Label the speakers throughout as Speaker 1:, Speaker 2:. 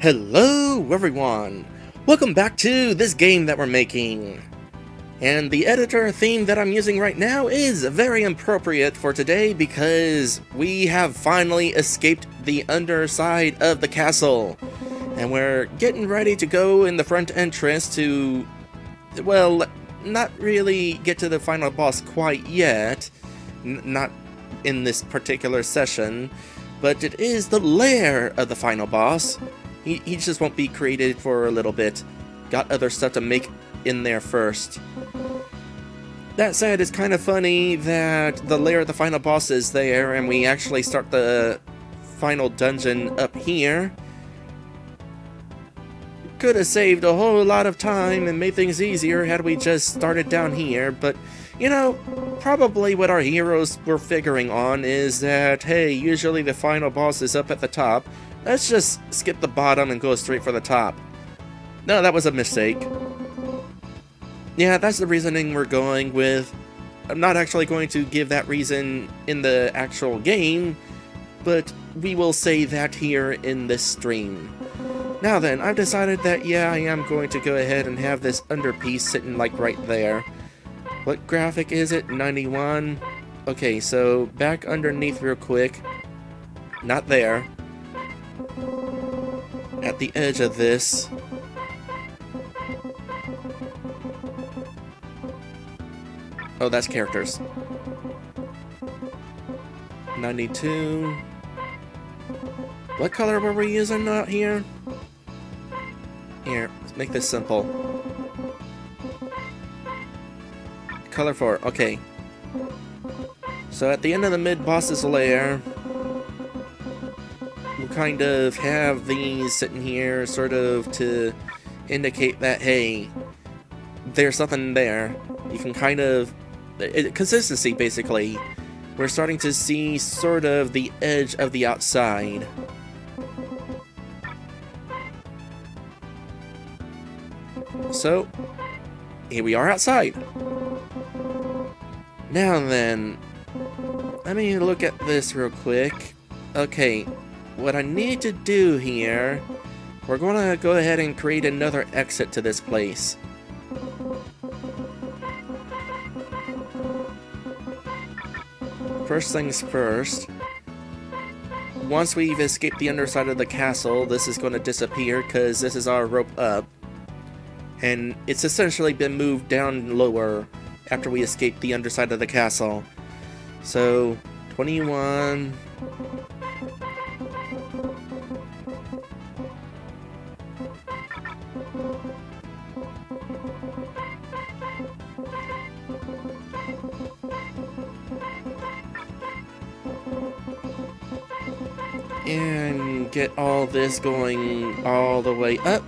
Speaker 1: Hello everyone! Welcome back to this game that we're making. And the editor theme that I'm using right now is very appropriate for today because we have finally escaped the underside of the castle. And we're getting ready to go in the front entrance to, well, not really get to the final boss quite yet. Not in this particular session. But it is the lair of the final boss. He just won't be created for a little bit. Got other stuff to make in there first. That said, it's kind of funny that the lair of the final boss is there and we actually start the final dungeon up here. Could have saved a whole lot of time and made things easier had we just started down here, but you know, probably what our heroes were figuring on is that, hey, usually the final boss is up at the top. Let's just skip the bottom and go straight for the top. No, that was a mistake. Yeah, that's the reasoning we're going with. I'm not actually going to give that reason in the actual game, but we will say that here in this stream. Now then, I've decided that, yeah, I am going to go ahead and have this underpiece sitting like right there. What graphic is it? 91? Okay, so back underneath real quick. Not there. At the edge of this. Oh, that's characters. 92. What color were we using out here? Here, let's make this simple. Color 4, okay. So at the end of the mid-boss's lair, we'll kind of have these sitting here sort of to indicate that, hey, there's something there. You can kind of... consistency, basically. We're starting to see sort of the edge of the outside. So, here we are outside. Now then, let me look at this real quick. Okay, what I need to do here, we're going to go ahead and create another exit to this place. First things first, once we've escaped the underside of the castle, this is going to disappear because this is our rope up. And it's essentially been moved down lower after we escaped the underside of the castle. So, 21... and get all this going all the way up.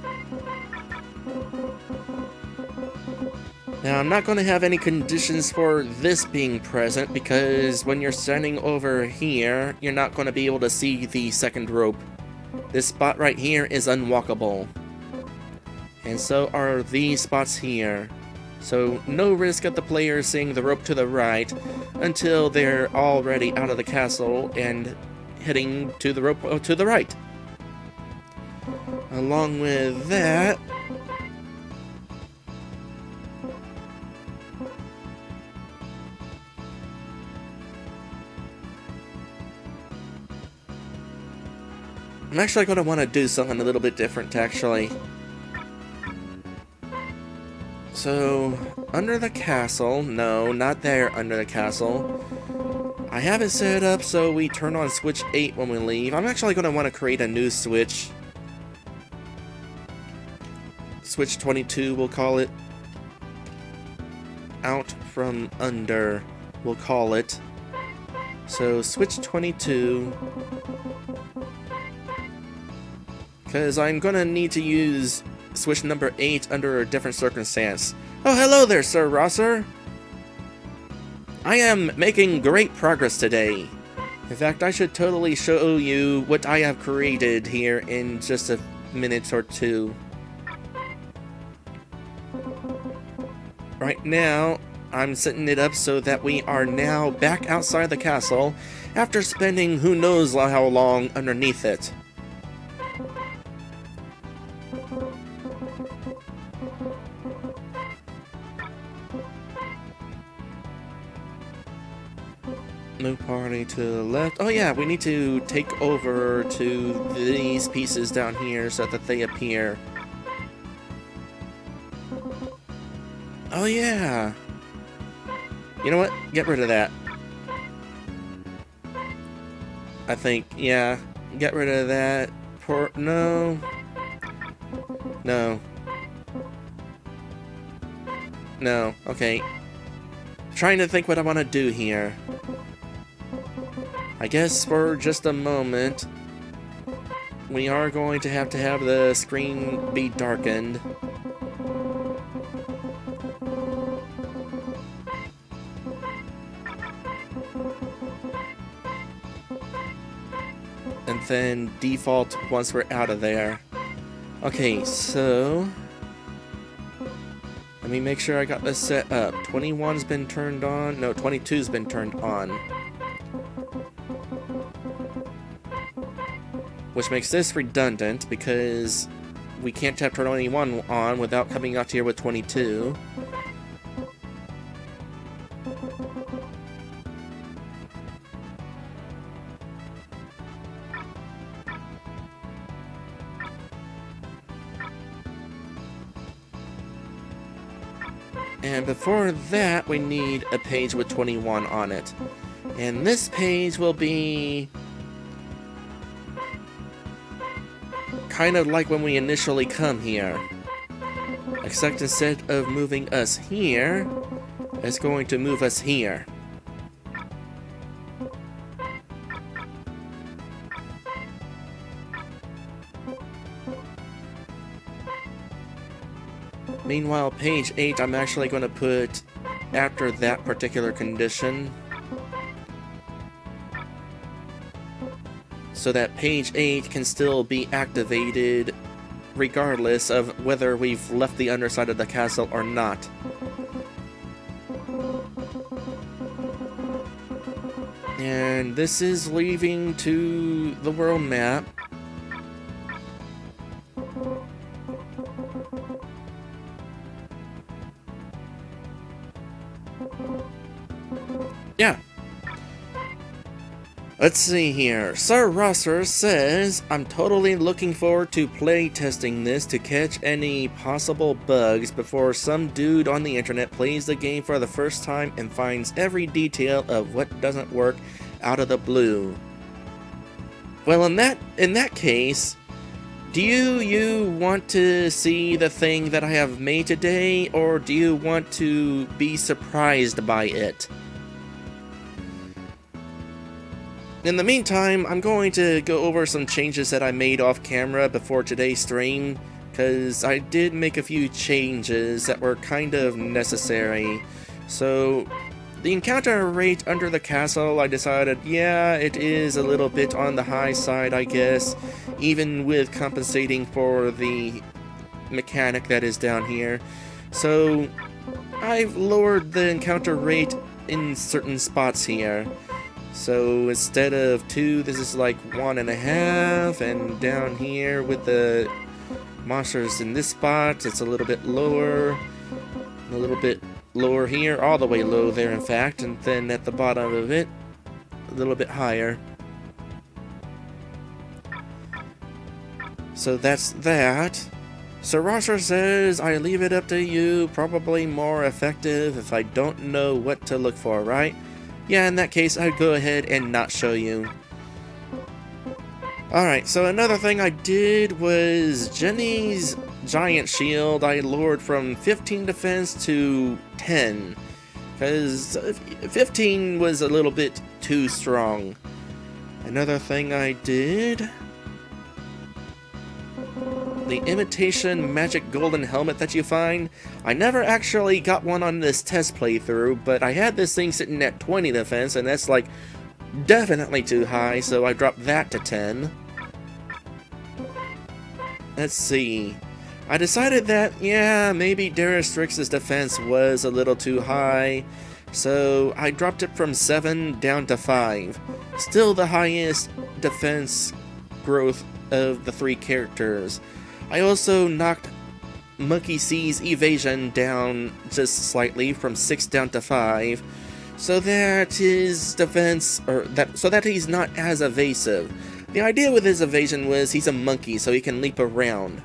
Speaker 1: Now, I'm not going to have any conditions for this being present because when you're standing over here, you're not going to be able to see the second rope. This spot right here is unwalkable. And so are these spots here. So no risk of the player seeing the rope to the right until they're already out of the castle and heading to the rope to the right. Along with that, I'm actually going to want to do something a little bit different, actually. So, under the castle, no, not there under the castle. I have it set up so we turn on switch 8 when we leave. I'm actually going to want to create a new switch. Switch 22, we'll call it. Out from under, we'll call it. So, switch 22. Because I'm going to need to use switch number 8 under a different circumstance. Oh, hello there, Sir Rosser! I am making great progress today. In fact, I should totally show you what I have created here in just a minute or two. Right now, I'm setting it up so that we are now back outside the castle after spending who knows how long underneath it. Move party to the left. Oh yeah, we need to take over to these pieces down here so that they appear. Oh yeah. You know what? Get rid of that. I think, yeah. Get rid of that. No. No. No. Okay. Trying to think what I want to do here. I guess for just a moment, we are going to have the screen be darkened. And then default once we're out of there. Okay, so let me make sure I got this set up. 21's been turned on. No, 22's been turned on. Which makes this redundant because we can't have 21 on without coming out here with 22. And before that, we need a page with 21 on it. And this page will be kind of like when we initially come here. Except instead of moving us here, it's going to move us here. Meanwhile, page 8 I'm actually going to put after that particular condition, so that page 8 can still be activated regardless of whether we've left the underside of the castle or not. And this is leaving to the world map. Yeah. Let's see here. Sir Rosser says, I'm totally looking forward to play testing this to catch any possible bugs before some dude on the internet plays the game for the first time and finds every detail of what doesn't work out of the blue. Well, in that case, do you want to see the thing that I have made today, or do you want to be surprised by it? In the meantime, I'm going to go over some changes that I made off camera before today's stream, because I did make a few changes that were kind of necessary. So, the encounter rate under the castle, I decided, yeah, it is a little bit on the high side, I guess, even with compensating for the mechanic that is down here. So, I've lowered the encounter rate in certain spots here. So instead of 2, this is like 1.5, and down here with the monsters in this spot, it's a little bit lower, a little bit lower here, all the way low there in fact, and then at the bottom of it, a little bit higher. So that's that. Sir Rosser says, I leave it up to you, probably more effective if I don't know what to look for, right? Yeah, in that case, I'd go ahead and not show you. Alright, so another thing I did was Jenny's giant shield I lowered from 15 defense to 10. Because 15 was a little bit too strong. Another thing I did, the imitation magic golden helmet that you find, I never actually got one on this test playthrough, but I had this thing sitting at 20 defense, and that's like definitely too high, so I dropped that to 10. Let's see. I decided that, yeah, maybe Daristrix's defense was a little too high, so I dropped it from 7 down to 5. Still the highest defense growth of the 3 characters. I also knocked Monkey C's evasion down just slightly from 6 down to 5, so that his defense, so that he's not as evasive. The idea with his evasion was he's a monkey, so he can leap around.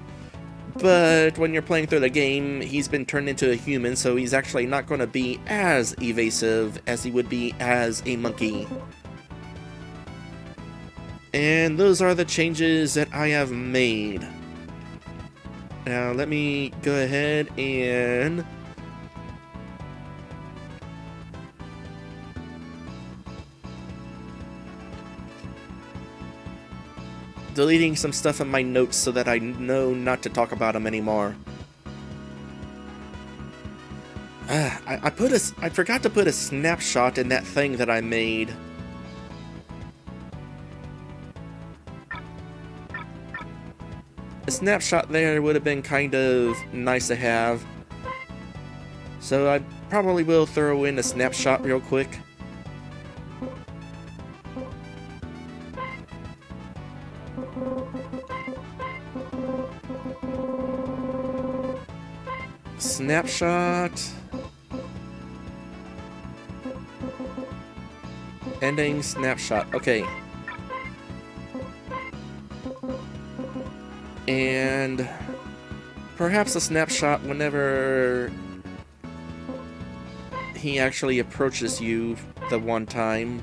Speaker 1: But when you're playing through the game, he's been turned into a human, so he's actually not going to be as evasive as he would be as a monkey. And those are the changes that I have made. Now let me go ahead and deleting some stuff in my notes so that I know not to talk about them anymore. I forgot to put a snapshot in that thing that I made. A snapshot there would have been kind of nice to have. So I probably will throw in a snapshot real quick. Snapshot. Ending snapshot. Okay. And perhaps a snapshot whenever he actually approaches you the one time.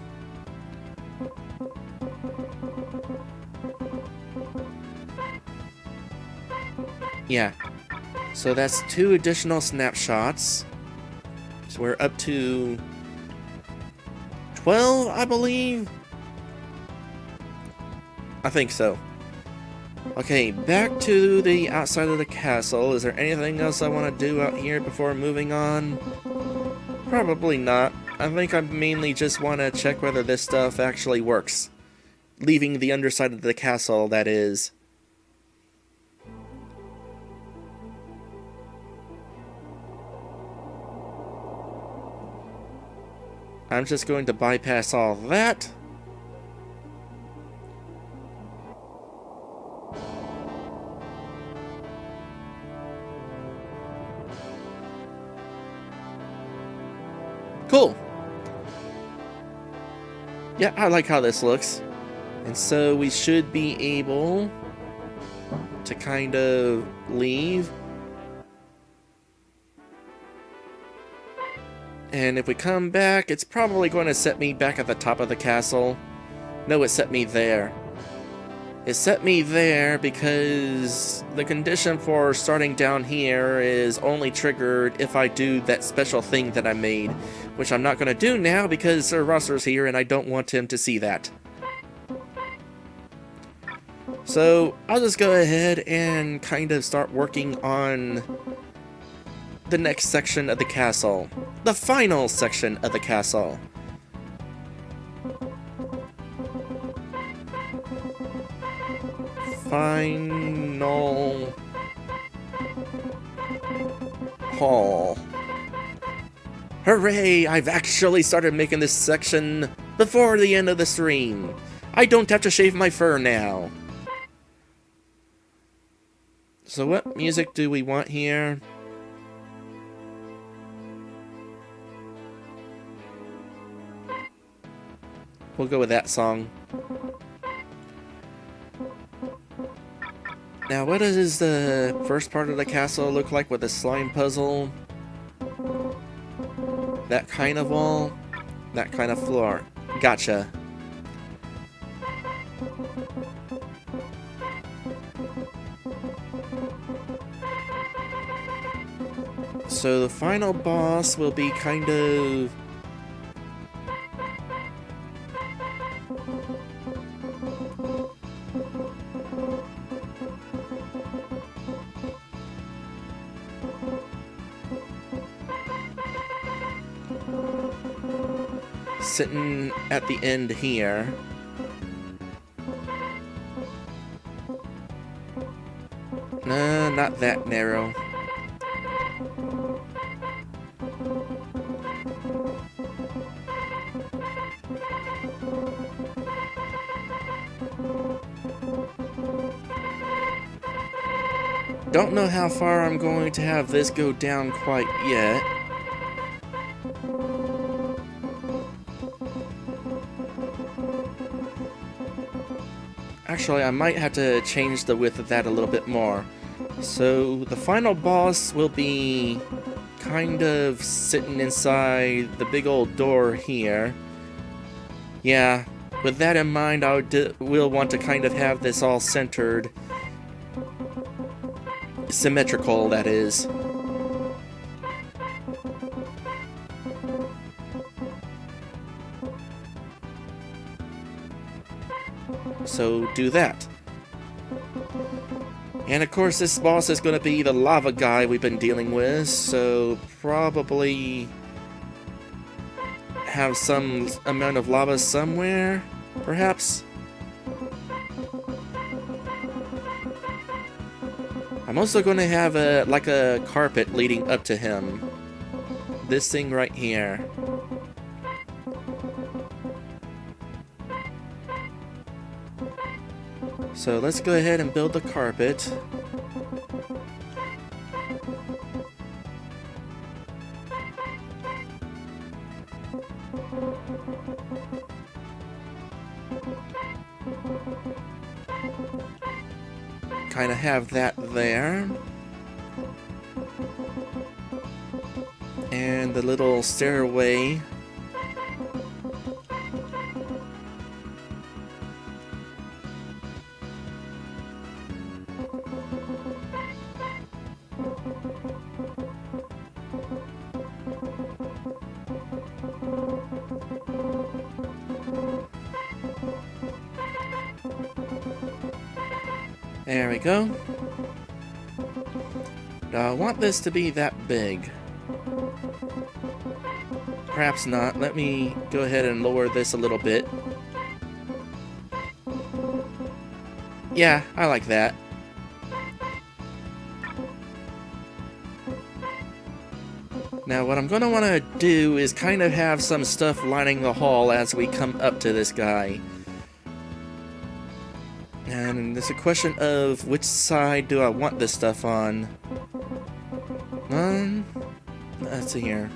Speaker 1: Yeah. So that's 2 additional snapshots. So we're up to 12, I believe? I think so. Okay, back to the outside of the castle. Is there anything else I want to do out here before moving on? Probably not. I think I mainly just want to check whether this stuff actually works. Leaving the underside of the castle, that is. I'm just going to bypass all that. Cool. Yeah, I like how this looks. And so we should be able to kind of leave. And if we come back, it's probably going to set me back at the top of the castle. No, it set me there. It set me there because the condition for starting down here is only triggered if I do that special thing that I made, which I'm not going to do now because Sir Rosser's here and I don't want him to see that. So I'll just go ahead and kind of start working on the next section of the castle. The final section of the castle. Final hall. Hooray! I've actually started making this section before the end of the stream. I don't have to shave my fur now. So what music do we want here? We'll go with that song. Now, what does the first part of the castle look like with the slime puzzle? That kind of wall? That kind of floor. Gotcha. So the final boss will be kind of... sitting at the end here. No, not that narrow. Don't know how far I'm going to have this go down quite yet. Actually, I might have to change the width of that a little bit more. So the final boss will be kind of sitting inside the big old door here. Yeah, with that in mind, we'll want to kind of have this all centered. Symmetrical, that is. So do that. And of course this boss is going to be the lava guy we've been dealing with, so probably have some amount of lava somewhere, perhaps? I'm also going to have like a carpet leading up to him. This thing right here. So let's go ahead and build the carpet. Kind of have that there. And the little stairway. There we go. Do I want this to be that big? Perhaps not. Let me go ahead and lower this a little bit. Yeah, I like that. Now what I'm going to want to do is kind of have some stuff lining the hall as we come up to this guy. And it's a question of which side do I want this stuff on. Let's see here.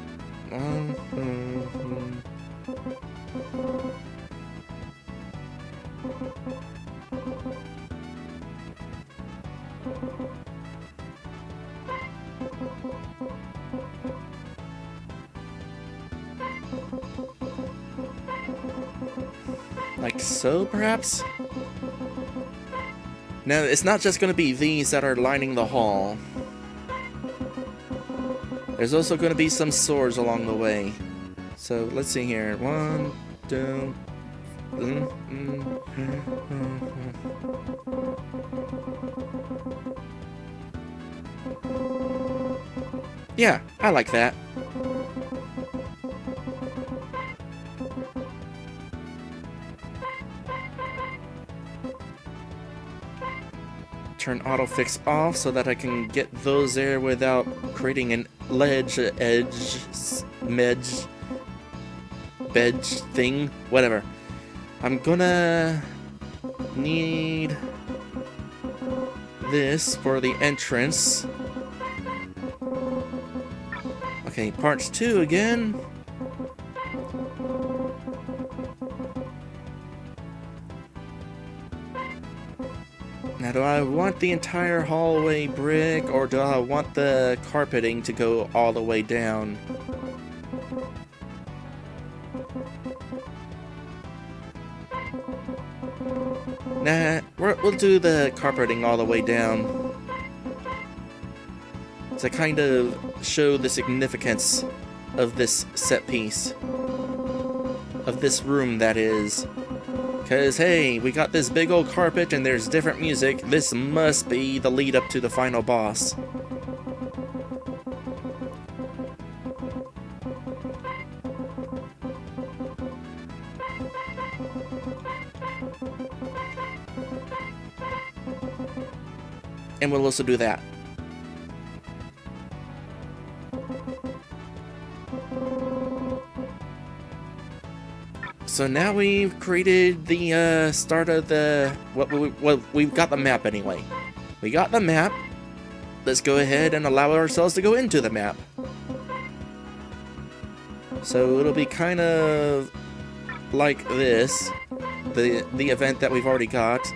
Speaker 1: Like so, perhaps? Now, it's not just going to be these that are lining the hall. There's also going to be some swords along the way. So, let's see here. 1, 2... Yeah, I like that. Turn autofix off so that I can get those there without creating an ledge, bedge thing, whatever. I'm gonna need this for the entrance. Okay, parts 2 again. Now, do I want the entire hallway brick, or do I want the carpeting to go all the way down? Nah, we'll do the carpeting all the way down. To kind of show the significance of this set piece. Of this room, that is. Because, hey, we got this big old carpet and there's different music. This must be the lead up to the final boss. And we'll also do that. So now we've created the start of the... Well, we've got the map anyway. We got the map. Let's go ahead and allow ourselves to go into the map. So it'll be kind of like this. The event that we've already got.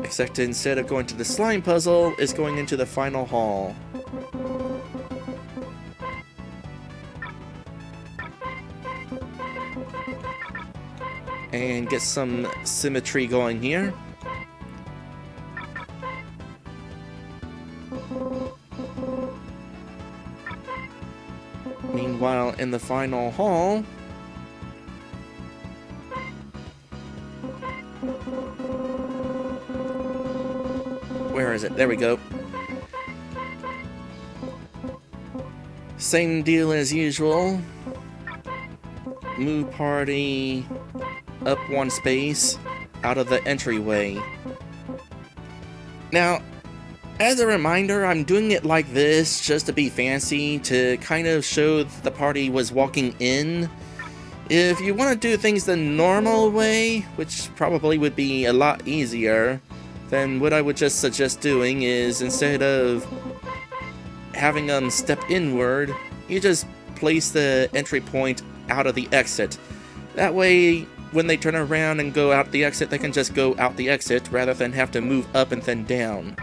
Speaker 1: Except instead of going to the slime puzzle, it's going into the final hall. And get some symmetry going here. Meanwhile, in the final hall, where is it? There we go. Same deal as usual. Move party up one space out of the entryway. Now, as a reminder, I'm doing it like this just to be fancy, to kind of show that the party was walking in. If you want to do things the normal way, which probably would be a lot easier, then what I would just suggest doing is, instead of having them step inward, you just place the entry point out of the exit. That way, when they turn around and go out the exit, they can just go out the exit rather than have to move up and then down.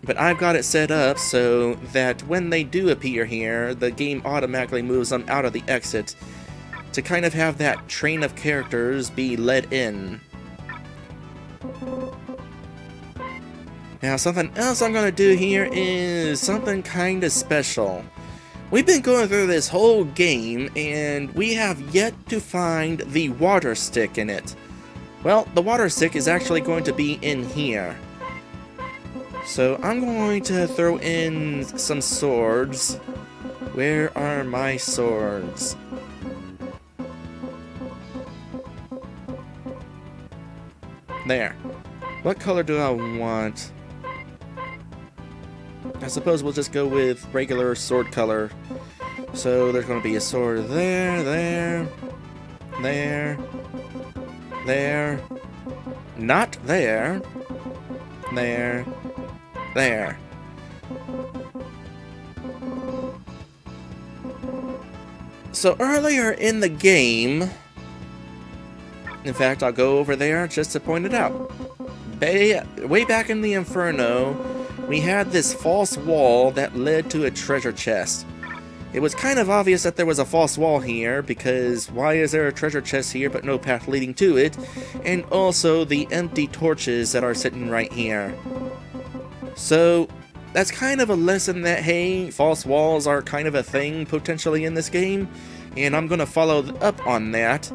Speaker 1: But I've got it set up so that when they do appear here, the game automatically moves them out of the exit to kind of have that train of characters be led in. Now, something else I'm going to do here is something kind of special. We've been going through this whole game, and we have yet to find the water stick in it. Well, the water stick is actually going to be in here. So I'm going to throw in some swords. Where are my swords? There. What color do I want? I suppose we'll just go with regular sword color. So there's going to be a sword there, there, there, there, not there, there, there. So earlier in the game, in fact, I'll go over there just to point it out. Way back in the Inferno, we had this false wall that led to a treasure chest. It was kind of obvious that there was a false wall here, because why is there a treasure chest here but no path leading to it? And also the empty torches that are sitting right here. So that's kind of a lesson that, hey, false walls are kind of a thing potentially in this game, and I'm going to follow up on that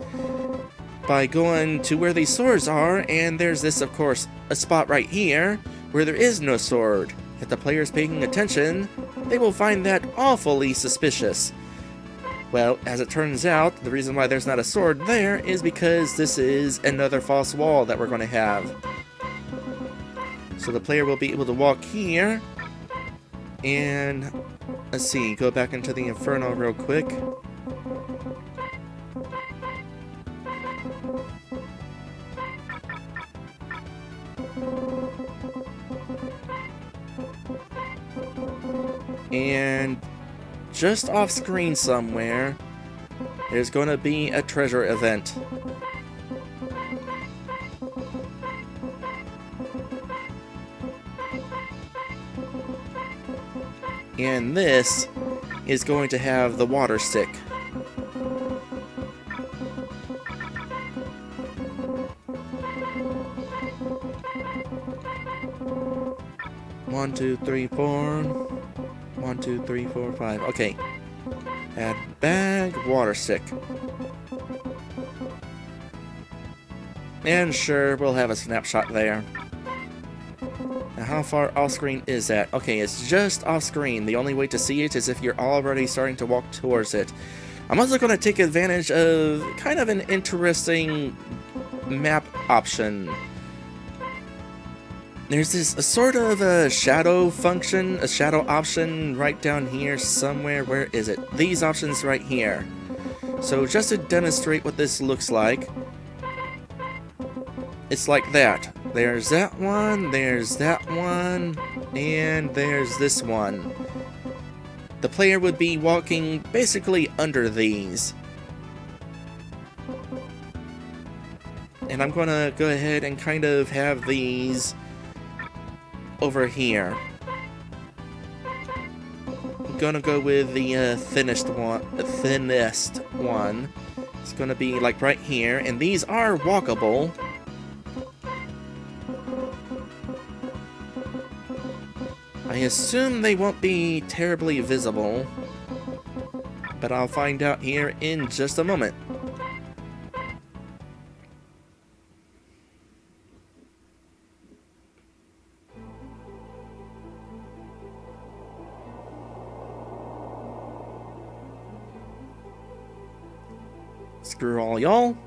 Speaker 1: by going to where these swords are, and there's this, of course, a spot right here where there is no sword. If the player's paying attention, they will find that awfully suspicious. Well, as it turns out, the reason why there's not a sword there is because this is another false wall that we're going to have. So the player will be able to walk here, and let's see, go back into the Inferno real quick. And just off screen somewhere, there's going to be a treasure event. And this is going to have the water stick. One, two, three, four. 1, 2, 3, 4, 5. Okay. Add bag, water stick. And sure, we'll have a snapshot there. Now, how far off screen is that? Okay, it's just off screen. The only way to see it is if you're already starting to walk towards it. I'm also going to take advantage of kind of an interesting map option. There's this sort of a shadow function, a shadow option right down here somewhere. Where is it? These options right here. So just to demonstrate what this looks like, it's like that. There's that one, and there's this one. The player would be walking basically under these. And I'm gonna go ahead and kind of have these over here. I'm gonna go with the thinnest one. It's gonna be like right here, and these are walkable. I assume they won't be terribly visible, but I'll find out here in just a moment. Screw all y'all.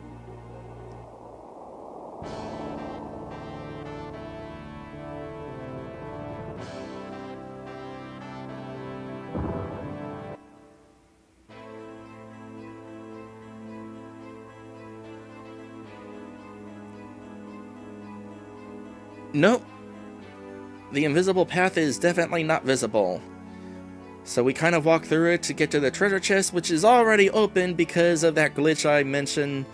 Speaker 1: Nope. The invisible path is definitely not visible. So we kind of walk through it to get to the treasure chest, which is already open because of that glitch I mentioned.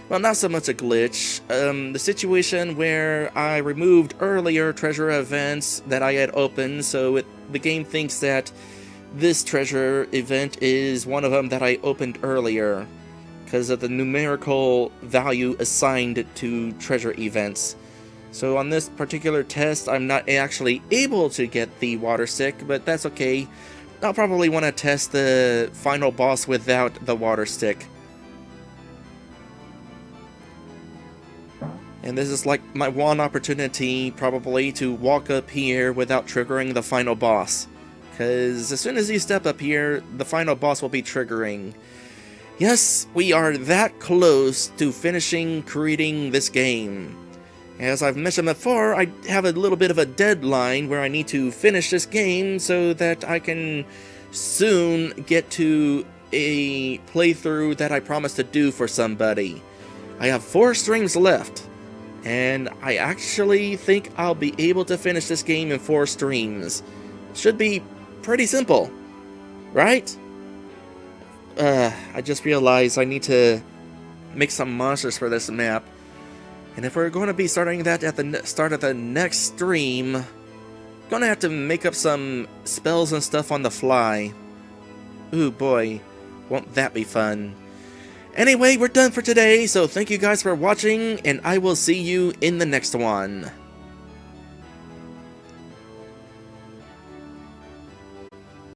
Speaker 1: Well, not so much a glitch. The situation where I removed earlier treasure events that I had opened, so the game thinks that this treasure event is one of them that I opened earlier because of the numerical value assigned to treasure events. So on this particular test, I'm not actually able to get the water stick, but that's okay. I'll probably want to test the final boss without the water stick. And this is like my one opportunity, probably, to walk up here without triggering the final boss. Because as soon as you step up here, the final boss will be triggering. Yes, we are that close to finishing creating this game. As I've mentioned before, I have a little bit of a deadline where I need to finish this game so that I can soon get to a playthrough that I promised to do for somebody. I have 4 streams left, and I actually think I'll be able to finish this game in 4 streams. Should be pretty simple, right? I just realized I need to make some monsters for this map. And if we're going to be starting that at the start of the next stream, I'm going to have to make up some spells and stuff on the fly. Ooh boy, won't that be fun. Anyway, we're done for today, so thank you guys for watching, and I will see you in the next one.